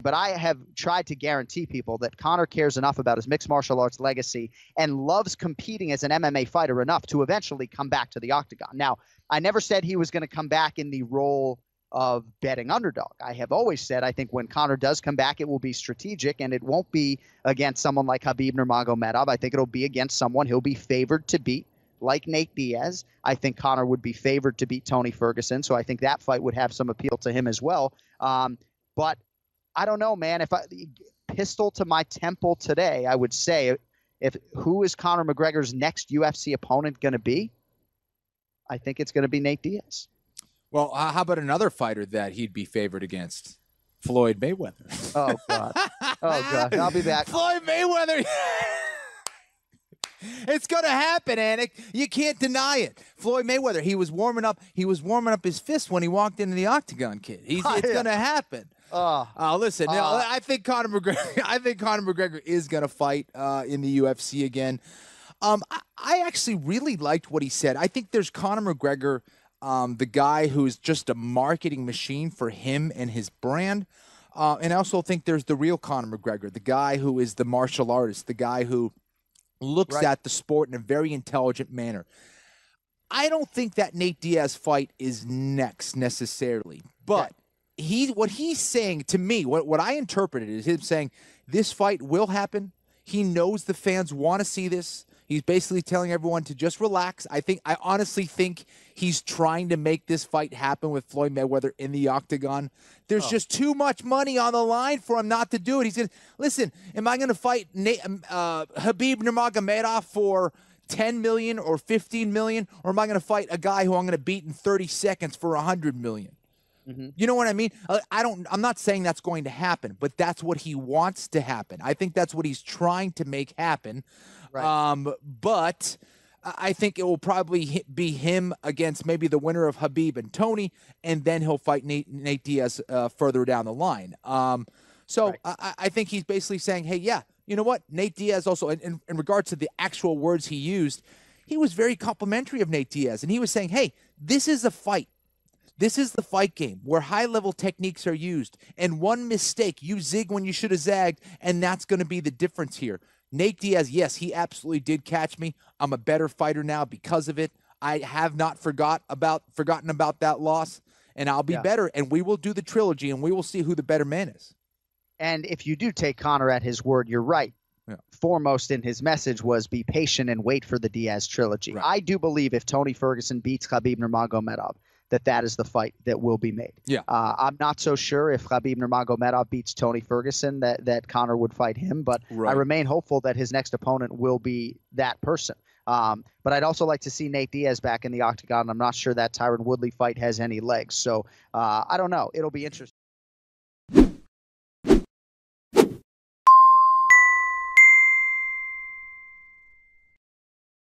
but I have tried to guarantee people that Conor cares enough about his mixed martial arts legacy and loves competing as an MMA fighter enough to eventually come back to the Octagon. Now, I never said he was going to come back in the role of betting underdog. I have always said I think when Conor does come back, it will be strategic, and it won't be against someone like Khabib Nurmagomedov. I think it'll be against someone he'll be favored to beat, like Nate Diaz. I think Conor would be favored to beat Tony Ferguson, so I think that fight would have some appeal to him as well. But I don't know, man. If I pistol to my temple today, I would say who is Conor McGregor's next UFC opponent going to be? I think it's going to be Nate Diaz. Well, how about another fighter that he'd be favored against? Floyd Mayweather. Oh, God. Oh, God. I'll be back. Floyd Mayweather. It's going to happen, Anik. You can't deny it. Floyd Mayweather, he was warming up his fist when he walked into the Octagon, kid. It's going to happen. Listen, I think Conor McGregor is going to fight in the UFC again. I actually really liked what he said. I think there's Conor McGregor, the guy who's just a marketing machine for him and his brand. And I also think there's the real Conor McGregor, the guy who is the martial artist, the guy who looks at the sport in a very intelligent manner. I don't think that Nate Diaz fight is next necessarily, but what he's saying to me, what I interpreted is him saying this fight will happen. He knows the fans want to see this. He's basically telling everyone to just relax. I honestly think he's trying to make this fight happen with Floyd Mayweather in the Octagon. There's just too much money on the line for him not to do it. He's going to, listen, am I going to fight Khabib Nurmagomedov for $10 million or $15 million? Or am I going to fight a guy who I'm going to beat in 30 seconds for $100 million? Mm-hmm. You know what I mean? I'm not saying that's going to happen, but that's what he wants to happen. I think that's what he's trying to make happen. Right. But I think it will probably be him against maybe the winner of Khabib and Tony, and then he'll fight Nate Diaz further down the line. I think he's basically saying, hey, yeah, you know what? Nate Diaz also, in regards to the actual words he used, he was very complimentary of Nate Diaz, and he was saying, hey, this is a fight. This is the fight game where high-level techniques are used, and one mistake, you zig when you should have zagged, and that's going to be the difference here. Nate Diaz, yes, he absolutely did catch me. I'm a better fighter now because of it. I have not forgotten about that loss, and I'll be better, and we will do the trilogy, and we will see who the better man is. And if you do take Conor at his word, you're right. Yeah. Foremost in his message was be patient and wait for the Diaz trilogy. Right. I do believe if Tony Ferguson beats Khabib Nurmagomedov, that is the fight that will be made. Yeah. I'm not so sure if Khabib Nurmagomedov beats Tony Ferguson that Conor would fight him, but I remain hopeful that his next opponent will be that person. But I'd also like to see Nate Diaz back in the Octagon. I'm not sure that Tyron Woodley fight has any legs. So I don't know. It'll be interesting.